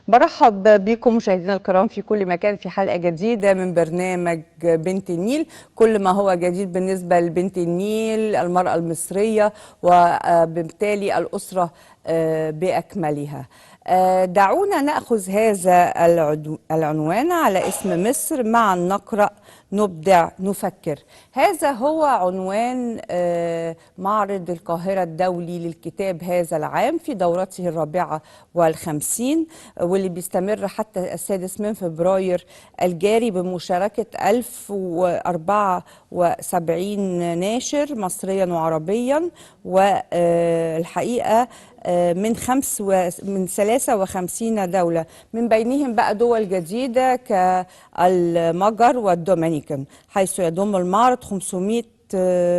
برحب بكم مشاهدينا الكرام في كل مكان في حلقة جديدة من برنامج بنت النيل. كل ما هو جديد بالنسبة لبنت النيل، المرأة المصرية وبالتالي الأسرة بأكملها. دعونا نأخذ هذا العنوان على اسم مصر، معا نقرأ نبدع نفكر. هذا هو عنوان معرض القاهرة الدولي للكتاب هذا العام في دورته الرابعة والخمسين، واللي بيستمر حتى 6 من فبراير الجاري بمشاركة 1074 ناشر مصريا وعربيا، والحقيقة من 53 دولة، من بينهم بقى دول جديدة كالمجر والدومينيكان، حيث يضم المعرض 500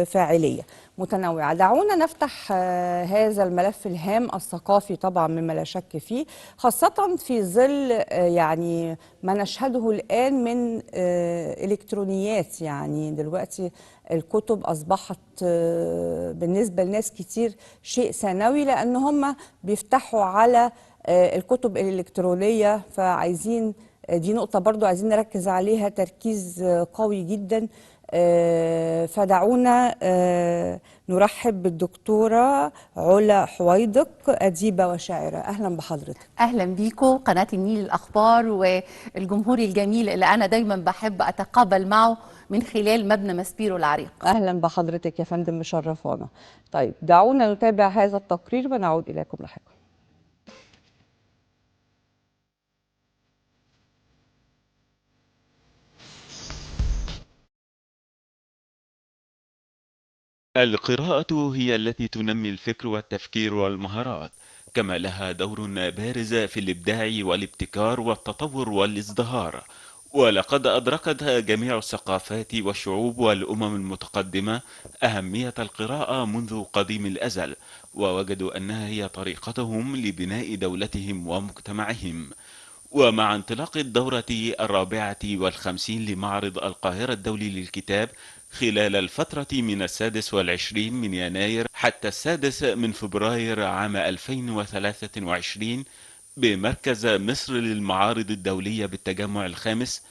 فاعلية متنوعة. دعونا نفتح هذا الملف الهام الثقافي طبعا مما لا شك فيه، خاصة في ظل يعني ما نشهده الآن من إلكترونيات. يعني دلوقتي الكتب أصبحت بالنسبة لناس كتير شيء ثانوي، لأن هم بيفتحوا على الكتب الإلكترونية. فعايزين دي نقطة برضو عايزين نركز عليها تركيز قوي جدا. فدعونا نرحب بالدكتورة علا حويدق، أديبة وشاعرة. أهلا بحضرتك. أهلا بيكم قناة النيل الأخبار والجمهور الجميل اللي أنا دايما بحب أتقابل معه من خلال مبنى ماسبيرو العريق. أهلا بحضرتك يا فندم، مشرفانا. طيب دعونا نتابع هذا التقرير ونعود إليكم لاحقا. القراءة هي التي تنمي الفكر والتفكير والمهارات، كما لها دور بارز في الإبداع والابتكار والتطور والازدهار. ولقد أدركت جميع الثقافات والشعوب والأمم المتقدمة أهمية القراءة منذ قديم الأزل، ووجدوا أنها هي طريقتهم لبناء دولتهم ومجتمعهم. ومع انطلاق الدورة الرابعة والخمسين لمعرض القاهرة الدولي للكتاب خلال الفترة من 26 من يناير حتى 6 من فبراير عام 2023 بمركز مصر للمعارض الدولية بالتجمع الخامس،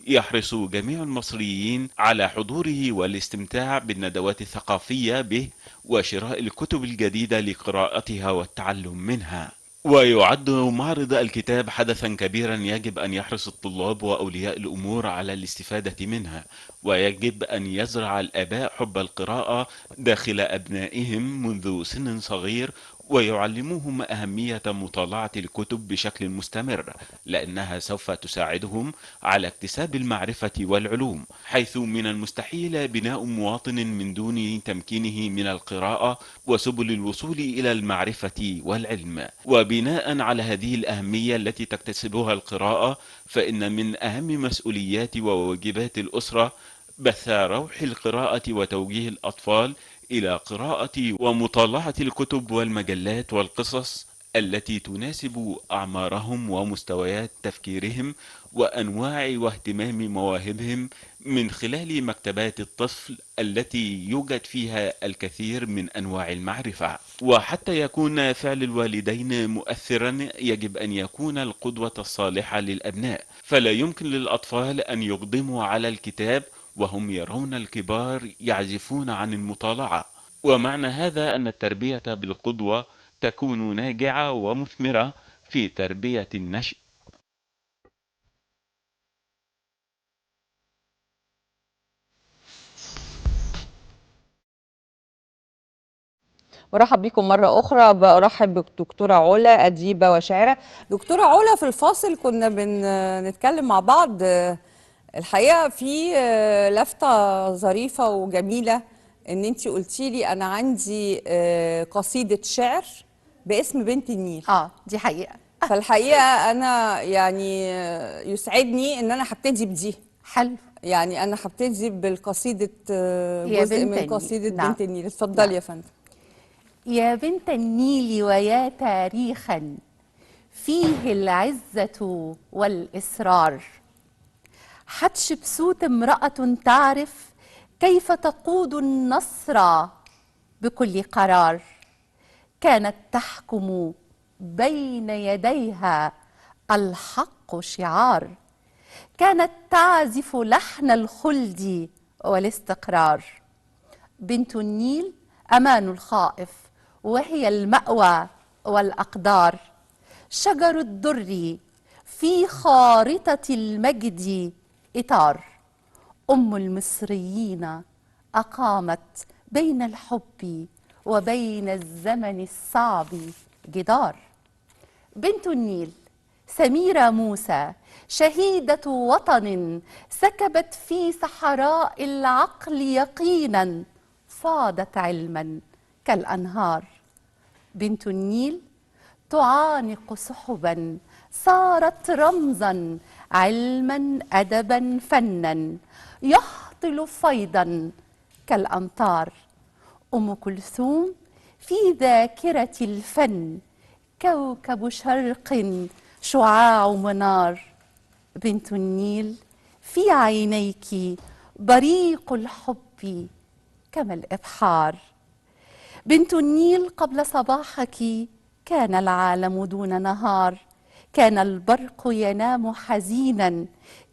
يحرص جميع المصريين على حضوره والاستمتاع بالندوات الثقافية به وشراء الكتب الجديدة لقراءتها والتعلم منها. ويعد معرض الكتاب حدثا كبيرا يجب أن يحرص الطلاب وأولياء الأمور على الاستفادة منها، ويجب أن يزرع الآباء حب القراءة داخل أبنائهم منذ سن صغير، ويعلموهم أهمية مطالعة الكتب بشكل مستمر، لأنها سوف تساعدهم على اكتساب المعرفة والعلوم، حيث من المستحيل بناء مواطن من دون تمكينه من القراءة وسبل الوصول إلى المعرفة والعلم. وبناء على هذه الأهمية التي تكتسبها القراءة، فإن من أهم مسؤوليات وواجبات الأسرة بث روح القراءة وتوجيه الأطفال إلى قراءة ومطالعة الكتب والمجلات والقصص التي تناسب أعمارهم ومستويات تفكيرهم وأنواع واهتمام مواهبهم، من خلال مكتبات الطفل التي يوجد فيها الكثير من أنواع المعرفة. وحتى يكون فعل الوالدين مؤثرا، يجب أن يكون القدوة الصالحة للأبناء، فلا يمكن للأطفال أن يقدموا على الكتاب وهم يرون الكبار يعزفون عن المطالعة. ومعنى هذا أن التربية بالقدوة تكون ناجعة ومثمرة في تربية النشء. برحب بكم مرة أخرى. برحب بالدكتورة علا، أديبة وشاعرة. دكتورة علا، في الفاصل كنا بنتكلم مع بعض، الحقيقة في لفتة ظريفة وجميلة، إن أنتي قلتي لي أنا عندي قصيدة شعر باسم بنت النيل. دي حقيقة. فالحقيقة أنا يعني يسعدني إن أنا هبتدي بدي. حلو. يعني أنا هبتدي بالقصيدة، يا جزء بنت من النيل. قصيدة نعم. بنت النيل. اتفضلي نعم. يا فندم. يا بنت النيل ويا تاريخا فيه العزة والإصرار، حتشبسوت امرأة تعرف كيف تقود النصر بكل قرار، كانت تحكم بين يديها الحق شعار، كانت تعزف لحن الخلد والاستقرار. بنت النيل أمان الخائف، وهي المأوى والأقدار. شجر الدر في خارطة المجد إطار. أم المصريين أقامت بين الحب وبين الزمن الصعب جدار. بنت النيل سميرة موسى شهيدة وطن، سكبت في صحراء العقل يقينا، فاضت علما كالأنهار. بنت النيل تعانق سحبا، صارت رمزا علما أدبا فنا، يهطل فيضا كالأمطار. أم كلثوم في ذاكرة الفن كوكب شرق شعاع منار. بنت النيل في عينيك بريق الحب كما الإبحار. بنت النيل قبل صباحك كان العالم دون نهار، كان البرق ينام حزينا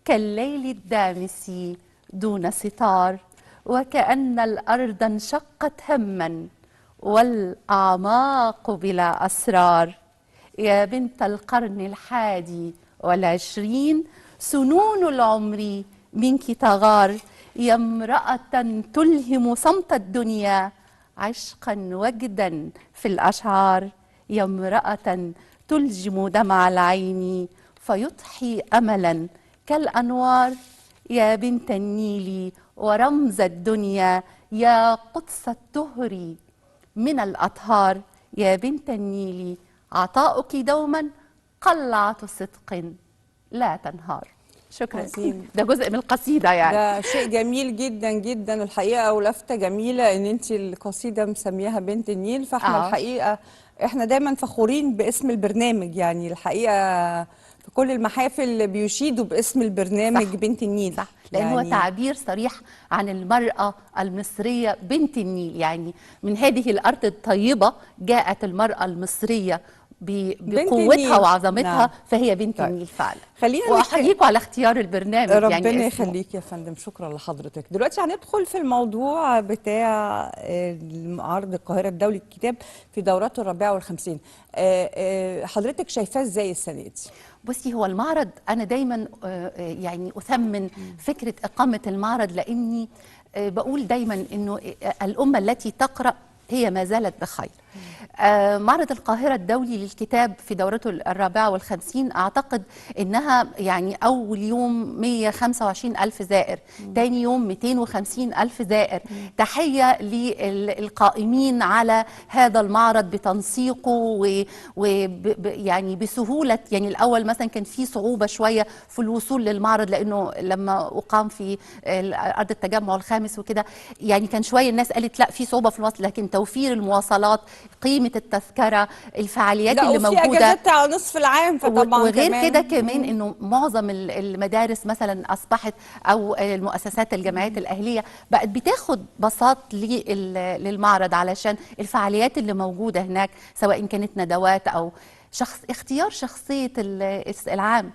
كالليل الدامس دون ستار، وكأن الأرض انشقت هما والأعماق بلا أسرار. يا بنت القرن الحادي والعشرين، سنون العمر منك تغار. يا امرأة تلهم صمت الدنيا عشقا وجدا في الأشعار. يا امرأة تلجم دمع العين فيضحي أملا كالأنوار. يا بنت النيل ورمز الدنيا، يا قدس الطهر من الأطهار. يا بنت النيل عطاؤك دوما قلعة صدق لا تنهار. شكرا. عظيم. ده جزء من القصيدة يعني. ده شيء جميل جدا جدا الحقيقه، ولفته جميله ان انت القصيده مسمياها بنت النيل. فاحنا الحقيقه احنا دايما فخورين باسم البرنامج، يعني الحقيقه في كل المحافل بيشيدوا باسم البرنامج صح. بنت النيل. صح، لأن يعني هو تعبير صريح عن المرأة المصرية بنت النيل. يعني من هذه الأرض الطيبة جاءت المرأة المصرية بقوتها وعظمتها. نعم. فهي بنت طيب. النيل فعلا. خلينا وأحييكم على اختيار البرنامج. ربنا يعني يخليك يا فندم، شكرا لحضرتك. دلوقتي هندخل في الموضوع بتاع عرض القاهرة الدولي للكتاب في دوراته الرابعة والخمسين. حضرتك شايفاه ازاي السنة دي؟ بصي، هو المعرض أنا دايما يعني أثمن فكرة إقامة المعرض، لأني بقول دايما إنه الأمة التي تقرأ هي ما زالت بخير. معرض القاهرة الدولي للكتاب في دورته الرابعة والخمسين أعتقد إنها يعني أول يوم 125 ألف زائر، تاني يوم 250 ألف زائر. تحية للقائمين على هذا المعرض بتنسيقه يعني بسهولة. يعني الأول مثلا كان في صعوبة شوية في الوصول للمعرض، لأنه لما أقام في أرض التجمع الخامس وكده يعني كان شوية الناس قالت لا في صعوبة في الوصل، لكن توفير المواصلات، قيمة التذكرة، الفعاليات اللي موجودة، وفي اجازات على نصف العام. فطبعا وغير كده كمان انه معظم المدارس مثلا اصبحت او المؤسسات الجامعات الاهليه بقت بتاخد باصات للمعرض علشان الفعاليات اللي موجوده هناك، سواء كانت ندوات او اختيار شخصيه العام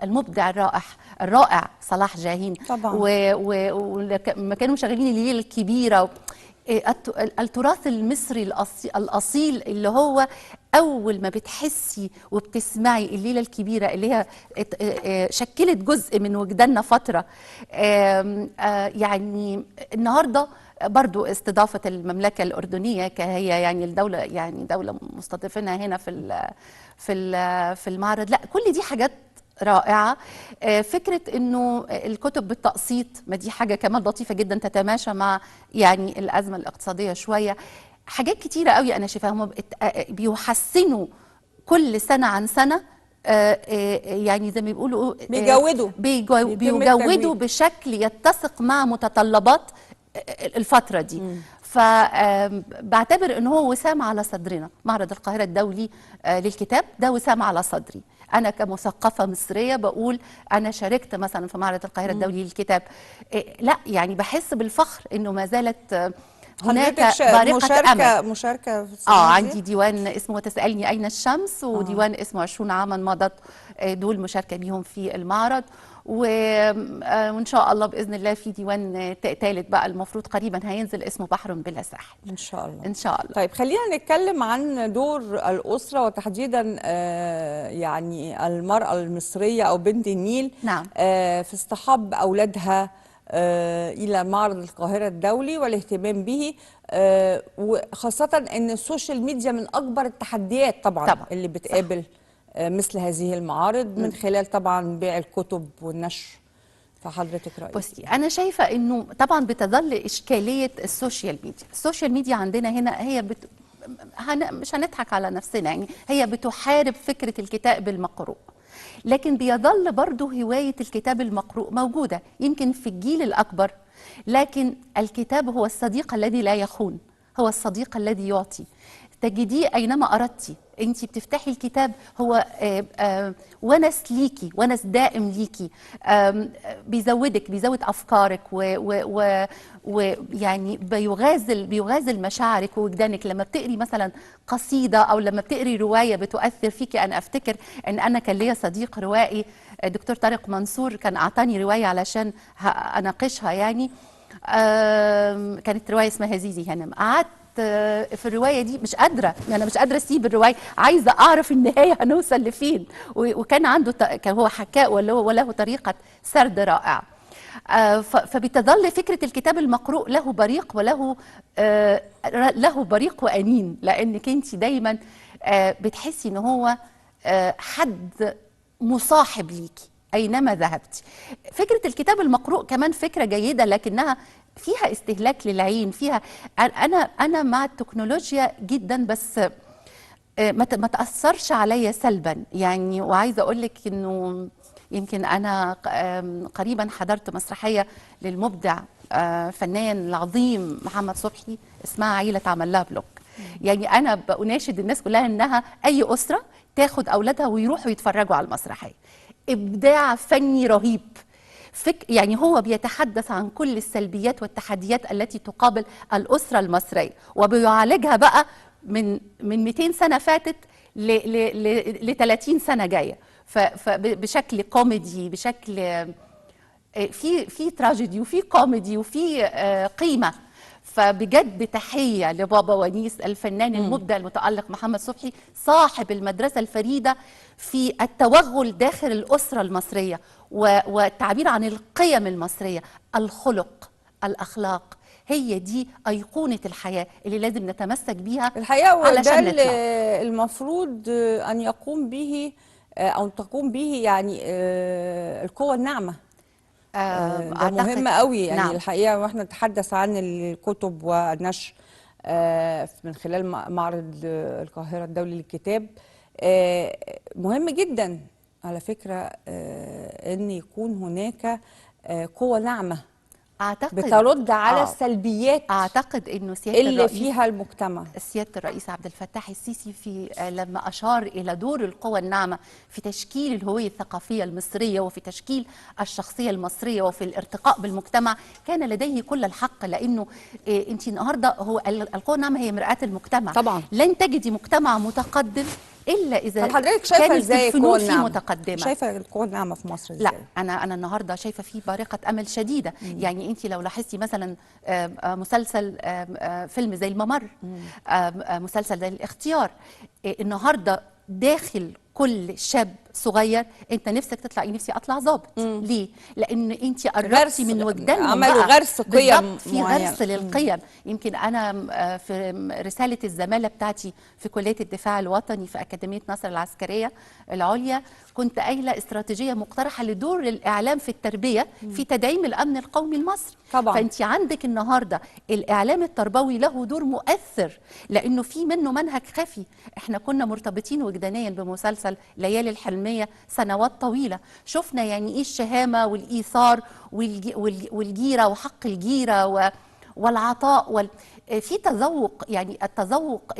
المبدع الرائع صلاح جاهين طبعا. ولما كانوا شغالين الليله الكبيره، التراث المصري الأصيل اللي هو أول ما بتحسي وبتسمعي الليلة الكبيرة اللي هي شكلت جزء من وجداننا فترة. يعني النهاردة برضو استضافة المملكة الأردنية كهي يعني الدولة، يعني دولة مستضيفينها هنا في المعرض. لا، كل دي حاجات رائعة. فكرة انه الكتب بالتقسيط، ما دي حاجة كمان لطيفة جدا تتماشى مع يعني الأزمة الاقتصادية شوية. حاجات كتيرة قوي أنا شايفاها هم بيحسنوا كل سنة عن سنة. يعني زي ما بيقولوا بيجودوا بشكل يتسق مع متطلبات الفترة دي. فبعتبر ان هو وسام على صدرنا. معرض القاهرة الدولي للكتاب ده وسام على صدري. أنا كمثقفة مصرية بقول أنا شاركت مثلا في معرض القاهرة الدولي للكتاب. لا يعني بحس بالفخر إنه ما زالت هناك حضرتك بارقة أمل. مشاركة في السنة دي؟ عندي ديوان اسمه وتسألني أين الشمس، وديوان اسمه 20 عاما مضت، دول مشاركة بيهم في المعرض. وإن شاء الله بإذن الله في ديوان ثالث بقى المفروض قريبا هينزل اسمه بحر بلا ساحل إن شاء الله. إن شاء الله. طيب خلينا نتكلم عن دور الأسرة، وتحديدا يعني المرأة المصرية أو بنت النيل نعم. في اصطحاب أولادها إلى معرض القاهرة الدولي والاهتمام به، وخاصة أن السوشيال ميديا من أكبر التحديات طبعا اللي بتقابل مثل هذه المعارض، من خلال طبعا بيع الكتب والنشر. فحضرتك رأيك؟ بصي أنا شايفة إنه طبعا بتظل إشكالية السوشيال ميديا. السوشيال ميديا عندنا هنا هي مش هنضحك على نفسنا، يعني هي بتحارب فكرة الكتاب المقروء، لكن بيظل برضو هواية الكتاب المقروء موجودة يمكن في الجيل الأكبر، لكن الكتاب هو الصديق الذي لا يخون، هو الصديق الذي يعطي، تجديه أينما أردتي. أنت بتفتحي الكتاب هو ونس ليكي، ونس دائم ليكي، بيزود أفكارك ويعني بيغازل مشاعرك ووجدانك. لما بتقري مثلا قصيدة أو لما بتقري رواية بتؤثر فيكي. أنا أفتكر أن أنا كان ليا صديق روائي دكتور طارق منصور، كان أعطاني رواية علشان أناقشها، يعني كانت رواية اسمها زيزي هانم. قعدت في الروايه دي مش قادره، يعني مش قادره اسيب الروايه، عايزه اعرف النهايه هنوصل لفين. وكان عنده كان هو حكاء وله طريقه سرد رائعه. فبتظل فكره الكتاب المقروء له بريق وله له بريق وانين، لانك انت دايما بتحسي ان هو حد مصاحب ليكي اينما ذهبتي. فكره الكتاب المقروء كمان فكره جيده، لكنها فيها استهلاك للعين، فيها انا مع التكنولوجيا جدا، بس ما تاثرش عليا سلبا يعني. وعايزه اقول لك انه يمكن انا قريبا حضرت مسرحيه للمبدع فنان العظيم محمد صبحي اسمها عيله عمل لها بلوك. يعني انا بناشد الناس كلها انها اي اسره تاخد اولادها ويروحوا يتفرجوا على المسرحيه. ابداع فني رهيب. يعني هو بيتحدث عن كل السلبيات والتحديات التي تقابل الأسرة المصرية، وبيعالجها بقى من 200 سنة فاتت ل 30 سنة جاية، بشكل كوميدي، بشكل في تراجيدي وفي كوميدي وفي قيمة. فبجد تحية لبابا ونيس الفنان المبدع المتألق محمد صبحي، صاحب المدرسة الفريدة في التوغل داخل الأسرة المصرية والتعبير عن القيم المصرية، الخلق، الأخلاق. هي دي أيقونة الحياة اللي لازم نتمسك بيها الحقيقة، وده علشان المفروض أن يقوم به أو تقوم به يعني القوى الناعمة. ده مهم قوي يعني. نعم. الحقيقة واحنا نتحدث عن الكتب والنشر من خلال معرض القاهرة الدولي للكتاب، مهم جدا على فكرة ان يكون هناك قوة ناعمة بترد على السلبيات اعتقد انه سياده اللي الرئيس فيها المجتمع. سياده الرئيس عبد الفتاح السيسي في لما اشار الى دور القوى الناعمه في تشكيل الهويه الثقافيه المصريه وفي تشكيل الشخصيه المصريه وفي الارتقاء بالمجتمع، كان لديه كل الحق. لانه انت النهارده هو القوى الناعمه هي مرآة المجتمع طبعا. لن تجدي مجتمع متقدم الا اذا حضرتك شايفه ازاي الفنون فيه متقدمه. شايفه القوى الناعمه في مصر ازاي؟ لا انا النهارده شايفه فيه بارقه امل شديده. يعني انت لو لاحظتي مثلا مسلسل فيلم زي الممر، مسلسل زي الاختيار، النهارده داخل كل شاب صغير انت نفسك تطلعي، نفسي اطلع ضابط. ليه؟ لان انت قربتي من وجدانهم، عملوا غرس قيم، في غرس للقيم. يمكن انا في رساله الزماله بتاعتي في كليه الدفاع الوطني في اكاديميه نصر العسكريه العليا كنت قايله استراتيجيه مقترحه لدور الاعلام في التربيه في تدعيم الامن القومي المصري. طبعا. فانت عندك النهارده الاعلام التربوي له دور مؤثر، لانه في منه منهج خفي. احنا كنا مرتبطين وجدانيا بمسلسل ليالي الحلميه سنوات طويله، شفنا يعني ايه الشهامه والايثار والجيره وحق الجيره والعطاء في تذوق. يعني التذوق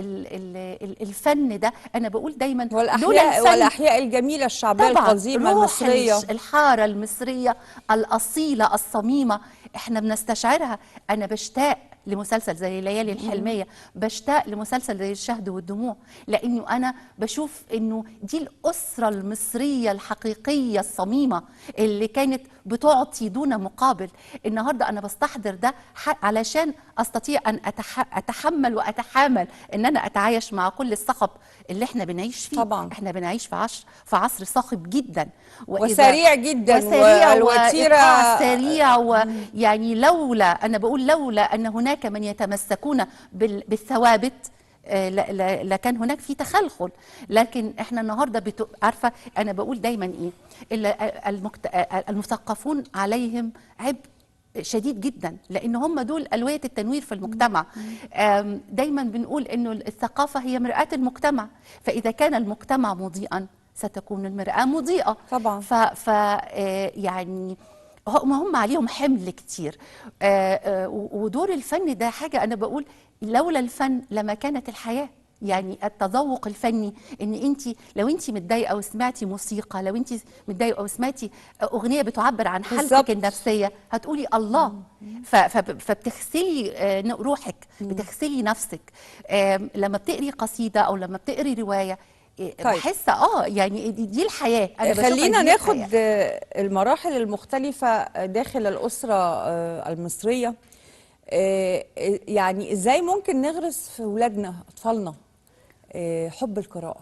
الفن ده انا بقول دايما والاحياء الجميله الشعبيه القديمه المصريه، الحاره المصريه الاصيله الصميمه احنا بنستشعرها. انا بشتاق لمسلسل زي ليالي الحلمية، بشتاق لمسلسل زي الشهد والدموع، لأنه أنا بشوف أنه دي الأسرة المصرية الحقيقية الصميمة اللي كانت بتعطي دون مقابل. النهاردة أنا بستحضر ده علشان أستطيع أن أتحمل وأتحامل أن أنا أتعايش مع كل الصخب اللي احنا بنعيش فيه. طبعا احنا بنعيش في عصر صاخب جدا وسريع جدا، وسريع والوتيرة سريع، ويعني لولا، أنا بقول لولا أن هناك من يتمسكون بالثوابت لكان هناك في تخلخل. لكن احنا النهارده عارفه انا بقول دايما ايه، المثقفون عليهم عبء شديد جدا، لان هم دول الويه التنوير في المجتمع. دايما بنقول انه الثقافه هي مرآة المجتمع، فاذا كان المجتمع مضيئا ستكون المرآة مضيئه طبعا. يعني هم عليهم حمل كتير. ودور الفن ده حاجه انا بقول لولا الفن لما كانت الحياه. يعني التذوق الفني، ان انت لو انت متضايقه وسمعتي موسيقى، لو انت متضايقه وسمعتي اغنيه بتعبر عن حالتك النفسيه، هتقولي الله. فبتغسلي روحك، بتغسلي نفسك. لما بتقري قصيده او لما بتقري روايه، بحس يعني دي الحياه. انا خلينا ناخد المراحل المختلفه داخل الاسره المصريه. يعني ازاي ممكن نغرس في ولادنا اطفالنا حب القراءه؟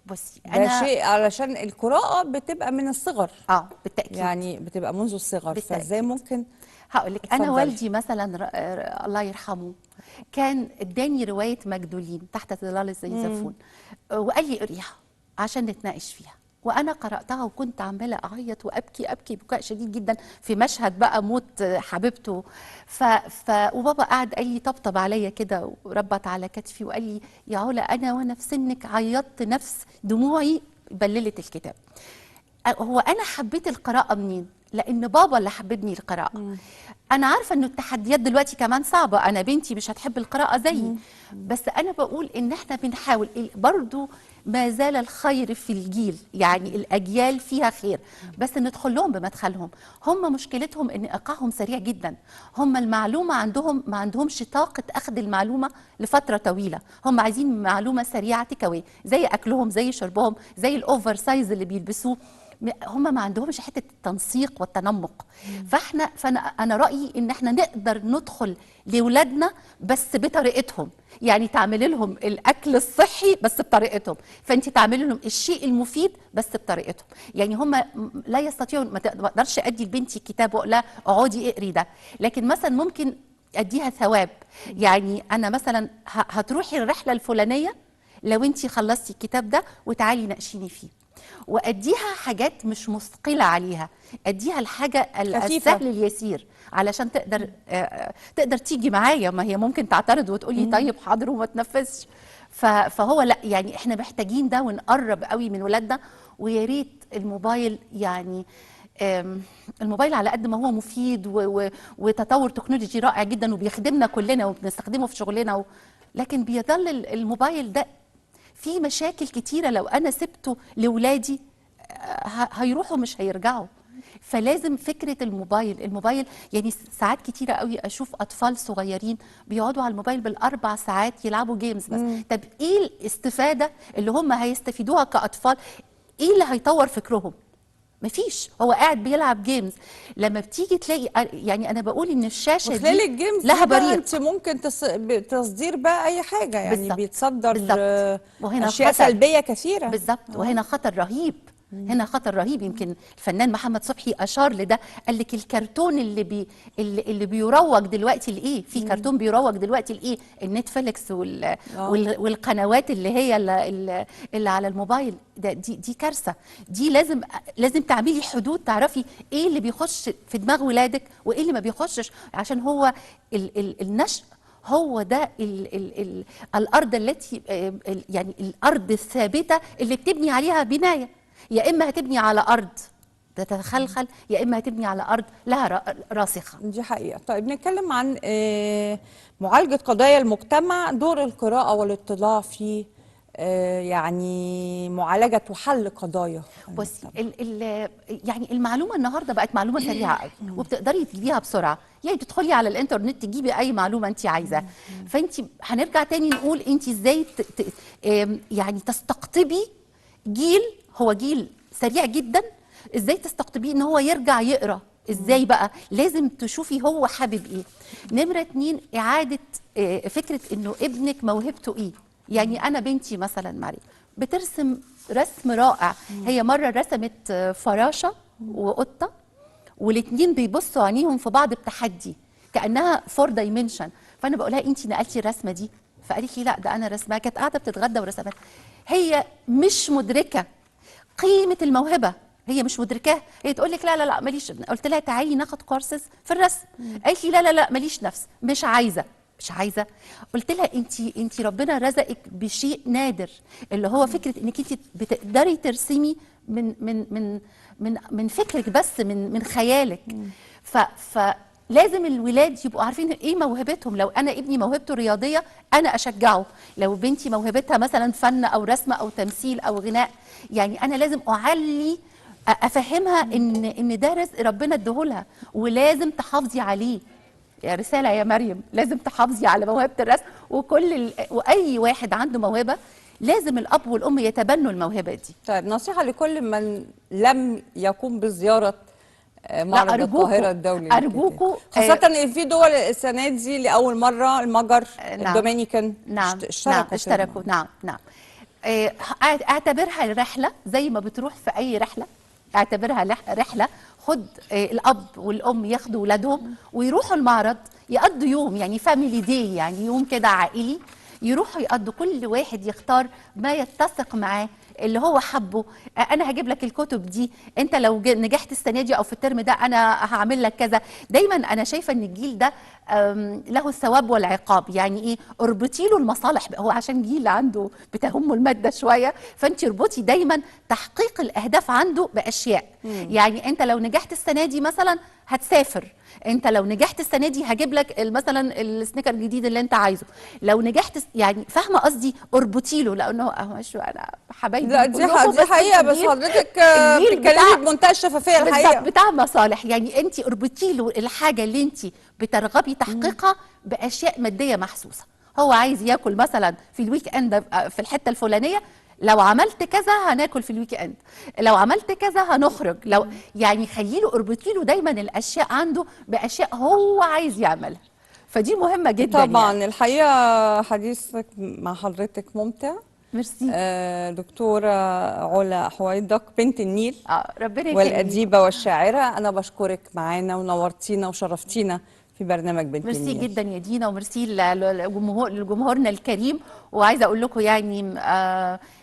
بصي ده شيء علشان القراءه بتبقى من الصغر. بالتاكيد، يعني بتبقى منذ الصغر. فازاي ممكن؟ هقول لك، انا والدي مثلا الله يرحمه كان اداني روايه مجدولين تحت ظلال الزيزفون، وقال لي اقريها عشان نتناقش فيها. وانا قراتها وكنت عماله اعيط وابكي بكاء شديد جدا في مشهد بقى موت حبيبته. وبابا قعد قال لي، طبطب عليا كده وربط على كتفي وقال لي يا علا، انا وانا في سنك عيطت نفس دموعي بللت الكتاب. هو انا حبيت القراءه منين؟ لان بابا اللي حببني القراءه. انا عارفه انه التحديات دلوقتي كمان صعبه، انا بنتي مش هتحب القراءه زيي، بس انا بقول ان احنا بنحاول برضو. ما زال الخير في الجيل، يعني الاجيال فيها خير، بس ندخل لهم بمدخلهم. هم مشكلتهم ان ايقاعهم سريع جدا، هم المعلومه عندهم ما عندهمش طاقه اخذ المعلومه لفتره طويله، هم عايزين معلومه سريعه تكوي، زي اكلهم، زي شربهم، زي الاوفر سايز اللي بيلبسوه. هم ما عندهمش حته التنسيق والتنمق. فانا رايي ان احنا نقدر ندخل لاولادنا بس بطريقتهم، يعني تعملي لهم الاكل الصحي بس بطريقتهم، فانت تعملي لهم الشيء المفيد بس بطريقتهم. يعني هم لا يستطيعوا، ما اقدرش ادي لبنتي كتاب واقول لها اقعدي اقري ده، لكن مثلا ممكن اديها ثواب. يعني انا مثلا هتروحي الرحله الفلانيه لو انت خلصتي الكتاب ده وتعالي ناقشيني فيه، واديها حاجات مش مثقله عليها، اديها الحاجه السهل اليسير علشان تقدر تيجي معايا. ما هي ممكن تعترض وتقولي طيب حاضر وما تنفذش. فهو لا، يعني احنا محتاجين ده ونقرب قوي من ولادنا. ويا ريت الموبايل، يعني الموبايل على قد ما هو مفيد وتطور تكنولوجي رائع جدا وبيخدمنا كلنا وبنستخدمه في شغلنا، لكن بيظل الموبايل ده في مشاكل كتيرة لو أنا سبته لولادي هيروحوا مش هيرجعوا. فلازم فكرة الموبايل يعني ساعات كتيرة قوي أشوف أطفال صغيرين بيقعدوا على الموبايل بالأربع ساعات يلعبوا جيمز بس. طب إيه الاستفادة اللي هم هيستفيدوها كأطفال؟ إيه اللي هيطور فكرهم؟ مفيش. هو قاعد بيلعب جيمز. لما بتيجي تلاقي، يعني انا بقول ان الشاشه دي الجيمز لها بريق، انت ممكن تصدير بقى اي حاجه، يعني بالزبط. بيتصدر وهنا اشياء سلبيه كثيره. بالظبط. وهنا خطر رهيب، هنا خطر رهيب. يمكن الفنان محمد صبحي اشار لده، قال لك الكرتون اللي بيروج دلوقتي لايه؟ في كرتون بيروج دلوقتي لايه؟ النتفليكس والقنوات اللي هي اللي على الموبايل ده. دي كارثه. دي لازم تعملي حدود، تعرفي ايه اللي بيخش في دماغ ولادك وايه اللي ما بيخشش، عشان هو النشء هو ده الارض التي، يعني الارض الثابته اللي بتبني عليها بنايه. يا اما هتبني على ارض تتخلخل، يا اما هتبني على ارض لها راسخه. دي حقيقه. طيب نتكلم عن معالجه قضايا المجتمع، دور القراءه والاطلاع في يعني معالجة وحل قضايا بصي المجتمع. يعني المعلومه النهارده بقت معلومه سريعه قوي وبتقدري تجيبيها بسرعه، يعني تدخلي على الانترنت تجيبي اي معلومه انت عايزاها. فانت هنرجع تاني نقول انت ازاي يعني تستقطبي جيل، هو جيل سريع جدا، ازاي تستقطبيه ان هو يرجع يقرا. ازاي بقى؟ لازم تشوفي هو حابب ايه. نمره 2، اعاده فكره انه ابنك موهبته ايه. يعني انا بنتي مثلا مريم بترسم رسم رائع. هي مره رسمت فراشه وقطه، والاتنين بيبصوا عينيهم في بعض بتحدي كانها فور دايمنشن. فانا بقول لها انت نقلتي الرسمه دي؟ فقالت لي لا ده انا رسمها. كانت قاعده بتتغدى ورسمت. هي مش مدركه قيمه الموهبه، هي مش مدركاه. هي تقول لك لا لا لا ماليش. قلت لها تعالي ناخد كورسز في الرسم. قالت لي لا لا لا ماليش نفس، مش عايزه مش عايزه. قلت لها انت ربنا رزقك بشيء نادر، اللي هو فكره انك انت بتقدري ترسمي من فكرك، بس من خيالك. فلازم الولاد يبقوا عارفين ايه موهبتهم. لو انا ابني موهبته رياضيه انا اشجعه، لو بنتي موهبتها مثلا فن او رسم او تمثيل او غناء، يعني انا لازم اعلي افهمها ان ده رزق ربنا اديهولها ولازم تحافظي عليه. يا رساله يا مريم، لازم تحافظي على موهبه الرسم. واي واحد عنده موهبه لازم الاب والام يتبنوا الموهبه دي. طيب، نصيحة لكل من لم يقوم بزيارة لا معرض ارجوكوا القاهرة الدولي للكتاب، ارجوكوا خاصة إن في دول السنة دي لأول مرة المجر نعم الدومينيكان نعم اشتركوا في اشتركوا. نعم نعم. اعتبرها رحله زي ما بتروح في اي رحله. اعتبرها رحله. خد الاب والام ياخدوا ولادهم ويروحوا المعرض، يقضوا يوم يعني فاميلي داي، يعني يوم كده عائلي، يروحوا يقضوا كل واحد يختار ما يتسق معاه اللي هو حبه. انا هجيب لك الكتب دي، انت لو نجحت السنه دي او في الترم ده انا هعمل لك كذا. دايما انا شايفه ان الجيل ده له الثواب والعقاب. يعني ايه؟ اربطي له المصالح. هو عشان جيل عنده بتهمه الماده شويه، فانت اربطي دايما تحقيق الاهداف عنده باشياء. يعني انت لو نجحت السنه دي مثلا هتسافر، انت لو نجحت السنه دي هجيب لك مثلا السنيكر الجديد اللي انت عايزه. لو نجحت يعني فاهمه قصدي؟ اربطي له، لانه شو انا حبايبي لا، كلكم، دي بس حقيقة، انتوا بس حضرتك الجيل بتتكلمي بتاع بمنتهى الشفافية بالظبط الحقيقة. بتاع مصالح. يعني انت اربطي له الحاجه اللي انت بترغبي تحقيقها باشياء ماديه محسوسه. هو عايز ياكل مثلا في الويك اند في الحته الفلانيه، لو عملت كذا هناكل في الويك اند، لو عملت كذا هنخرج. لو يعني خليله اربطي له دايما الاشياء عنده باشياء هو عايز يعملها. فدي مهمه جدا طبعا يعني. الحقيقة حديثك مع حضرتك ممتع. ميرسي. دكتورة علا حويدق، بنت النيل ربنا يخليكم. والأديبة والشاعرة، أنا بشكرك معانا ونورتينا وشرفتينا في برنامج بنت ميرسي النيل. جدا يا دينا، وميرسي لجمهورنا الكريم. وعايزه اقول لكم يعني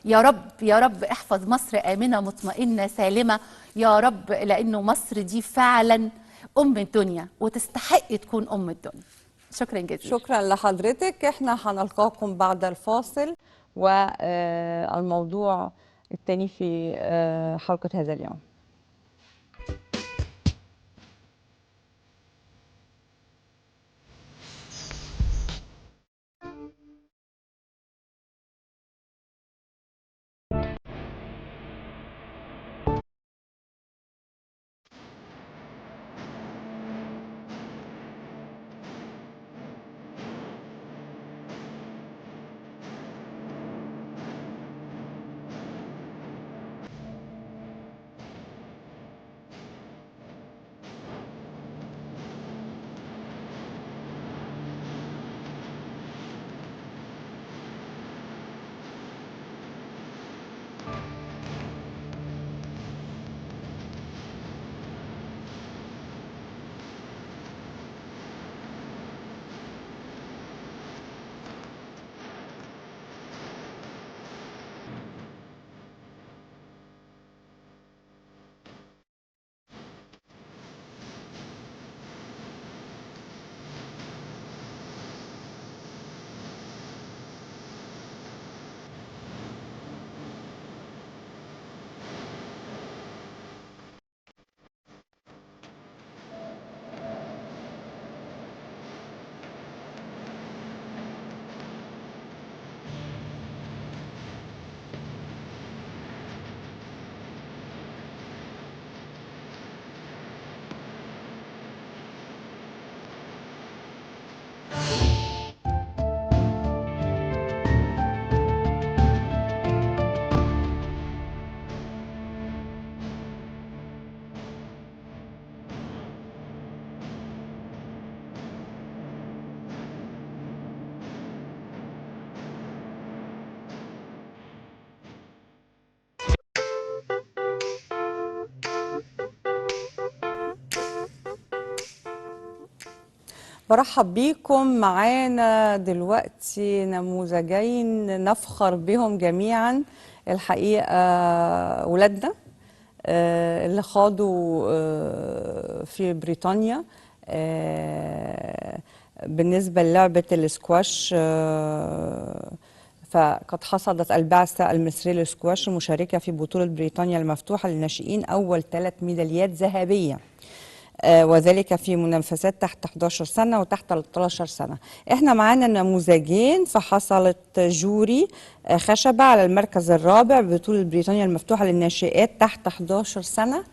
يا رب يا رب احفظ مصر امنه مطمئنه سالمه يا رب، لانه مصر دي فعلا ام الدنيا وتستحق تكون ام الدنيا. شكرا جزيلا. شكرا لحضرتك. احنا هنلقاكم بعد الفاصل والموضوع الثاني في حلقة هذا اليوم. برحب بيكم. معانا دلوقتي نموذجين نفخر بهم جميعا الحقيقة، ولادنا اللي خاضوا في بريطانيا بالنسبة للعبة الاسكواش. فقد حصدت البعثة المصرية للسكواش المشاركة في بطولة بريطانيا المفتوحة للناشئين أول 3 ميداليات ذهبية، وذلك في منافسات تحت 11 سنة وتحت 13 سنة. احنا معانا نموذجين، فحصلت جوري خشبة على المركز الرابع ببطولة بريطانيا المفتوحة للناشئات تحت 11 سنة.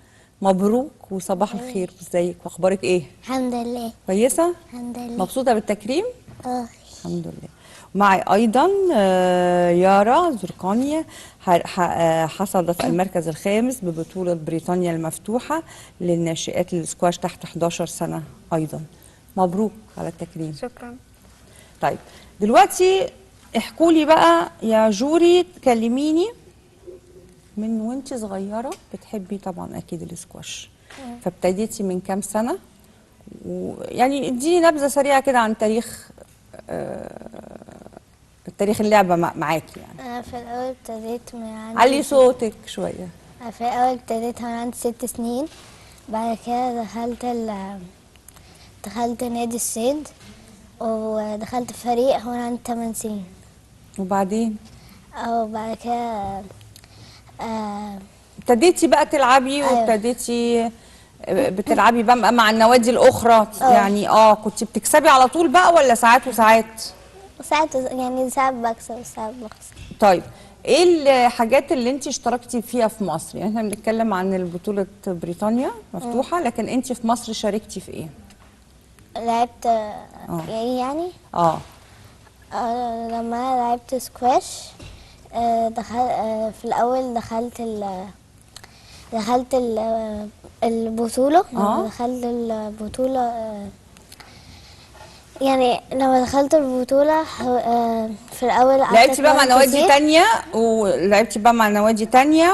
مبروك وصباح الخير، ازيك واخبارك ايه؟ الحمد لله. كويسة؟ الحمد لله. مبسوطة بالتكريم؟ الحمد لله. معي أيضا يارا زرقانية، حصدت المركز الخامس ببطولة بريطانيا المفتوحة للناشئات للسكواش تحت 11 سنة أيضا. مبروك على التكريم. شكرا. طيب دلوقتي احكوا لي بقى يا جوري، تكلميني من وانت صغيرة بتحبي طبعا أكيد السكواش، فابتديتي من كام سنة؟ ويعني اديني نبذة سريعة كده عن تاريخ اللعبة معاكي يعني. أنا في الأول ابتديت من عندي علي صوتك شوية. في الأول ابتديت من عندي 6 سنين، بعد كده دخلت نادي الصيد، ودخلت فريق وانا عندي 8 سنين. وبعدين؟ وبعد كده ابتديتي بقى تلعبي. أيوة. وابتديتي بتلعبي بقى مع النوادي الأخرى يعني. كنت بتكسبي على طول بقى ولا ساعات وساعات؟ ساعات يعني، ساعات بكسب وساعات بخسر. طيب ايه الحاجات اللي انت اشتركتي فيها في مصر؟ يعني احنا بنتكلم عن البطولة بريطانيا مفتوحة، لكن انت في مصر شاركتي في ايه؟ لعبت يعني لما انا لعبت سكواش، في الاول دخلت البطولة. لما دخلت البطولة يعني لما دخلت البطولة في الأول لعبتي بقى مع نوادي تانية، ولعبتي بقى مع نوادي تانية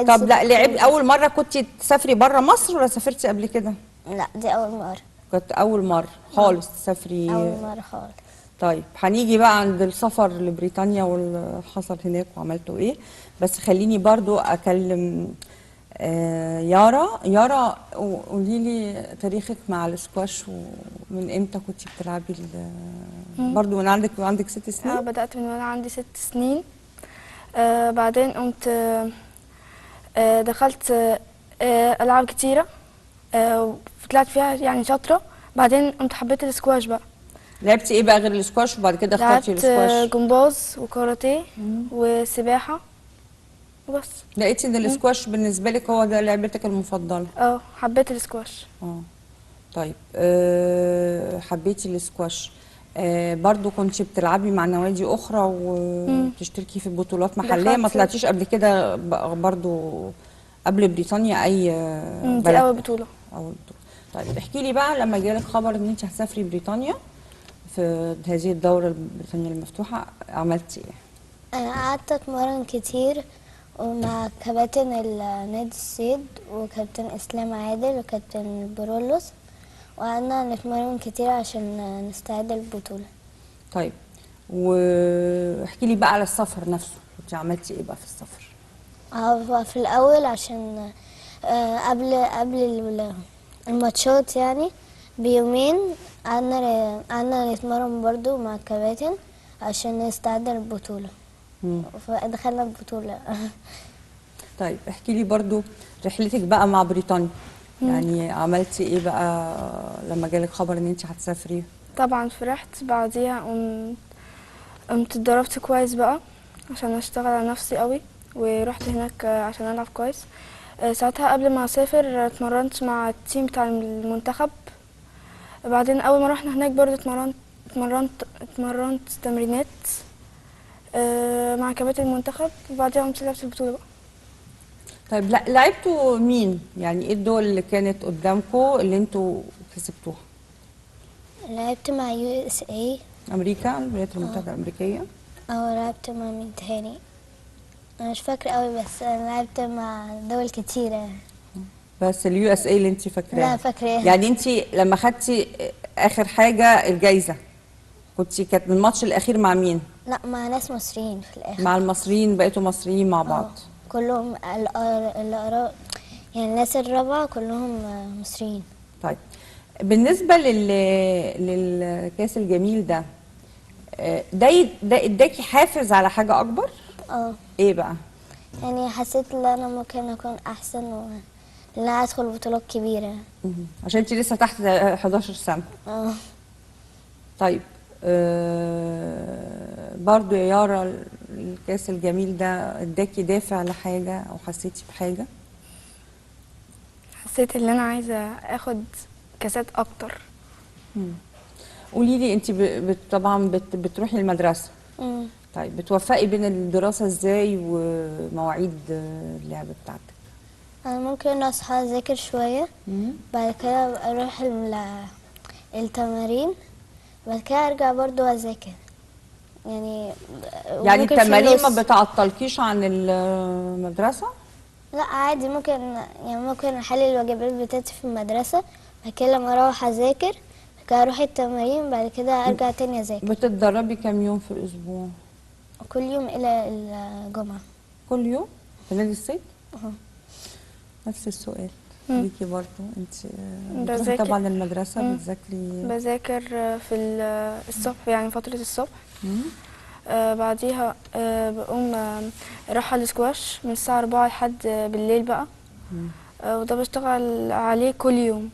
طب لا، لعبت أول مرة كنت تسافري بره مصر ولا سافرتي قبل كده؟ لا، دي أول مرة. كنت أول مرة خالص تسافري؟ أول مرة خالص. طيب هنيجي بقى عند السفر لبريطانيا واللي حصل هناك وعملتوا ايه، بس خليني برضو أكلم يارا. قولي لي تاريخك مع السكواش، ومن امتى كنت بتلعبي برضو من عندك 6 سنين؟ بدأت من وانا عندي 6 سنين. بعدين قمت دخلت ألعاب كتيرة، طلعت فيها يعني شاطرة. بعدين قمت حبيت السكواش بقى. لعبتي ايه بقى غير السكواش وبعد كده اخترتي السكواش؟ لعبت جمباز وكاراتيه وسباحة وبس. لقيتي ان السكواش بالنسبه لك هو ده لعبتك المفضله؟ حبيت السكواش. طيب حبيتي السكواش. برضو كنتي بتلعبي مع نوادي اخرى وبتشتركي في بطولات محليه؟ ما طلعتيش قبل كده برضو قبل بريطانيا اي بلد؟ دي اول بطوله. طيب احكي لي بقى لما جالك خبر ان انت هتسافري بريطانيا في هذه الدوره البريطانيه المفتوحه، عملتي ايه؟ انا قعدت اتمرن كتير ومع كباتن نادي الصيد وكابتن اسلام عادل وكابتن برولوس، وقعدنا نتمرن كتير عشان نستعد للبطوله. طيب واحكي لي بقى على السفر نفسه، كنت عملتي ايه بقى في السفر؟ في الاول عشان قبل الماتشات يعني بيومين قعدنا نتمرن برضو مع الكباتن عشان نستعد للبطوله. فدخلنا البطوله. طيب احكي لي برضو رحلتك بقى مع بريطانيا. يعني عملتي ايه بقى لما جالك خبر ان انت هتسافري؟ طبعا فرحت. بعديها قمت اتدربت كويس بقى عشان اشتغل على نفسي قوي، ورحت هناك عشان العب كويس. ساعتها قبل ما اسافر اتمرنت مع التيم بتاع المنتخب. بعدين اول ما رحنا هناك برضو اتمرنت تمرينات مع كباتن المنتخب، وبعدين قمت لعبت البطوله بقى. طيب لعبتوا مين؟ يعني ايه الدول اللي كانت قدامكم اللي انتوا كسبتوها؟ لعبت مع USA، امريكا، الولايات المتحده الامريكيه. لعبت مع مين تاني؟ انا مش فاكره قوي، بس انا لعبت مع دول كتيره. بس الUSA اللي انت فاكراها؟ لا، فاكراها. يعني انت لما خدتي اخر حاجه الجايزه كانت من الماتش الاخير مع مين؟ لا، مع ناس مصريين في الاخر. مع المصريين، بقيتوا مصريين مع بعض. كلهم يعني الناس الرابعه كلهم مصريين. طيب بالنسبه للكاس الجميل ده، ده اداكي حافز على حاجه اكبر؟ ايه بقى؟ يعني حسيت ان انا ممكن اكون احسن ان انا ادخل بطولات كبيره. عشان انت لسه تحت 11 سنه. طيب برضو يا يارا، الكاس الجميل ده اداكي دافع لحاجه او حسيتي بحاجه؟ حسيت ان انا عايزه اخد كاسات اكتر. قولي لي انت طبعا بتروحي المدرسه. طيب بتوفقي بين الدراسه ازاي ومواعيد اللعب بتاعتك؟ انا ممكن اصحى اذاكر شويه، بعد كده اروح التمارين، بعد كده ارجع برضو اذاكر. يعني ممكن في التمارين ما النص. بتعطلكيش عن المدرسه؟ لا عادي، ممكن احل الواجبات بتاعتي في المدرسه، بعد كده لما اروح اذاكر، بعد كده اروح التمارين، بعد كده ارجع تاني اذاكر. بتتدربي كام يوم في الاسبوع؟ كل يوم الى الجمعه. كل يوم في نادي الصيد؟ نفس السؤال ليكي برضه. انت بتروحي طبعا المدرسه بتذاكري؟ بذاكر في الصبح، يعني فتره الصبح. بعديها بقوم رايحه الاسكواش من الساعه 4 لحد بالليل بقى. وده بشتغل عليه كل يوم.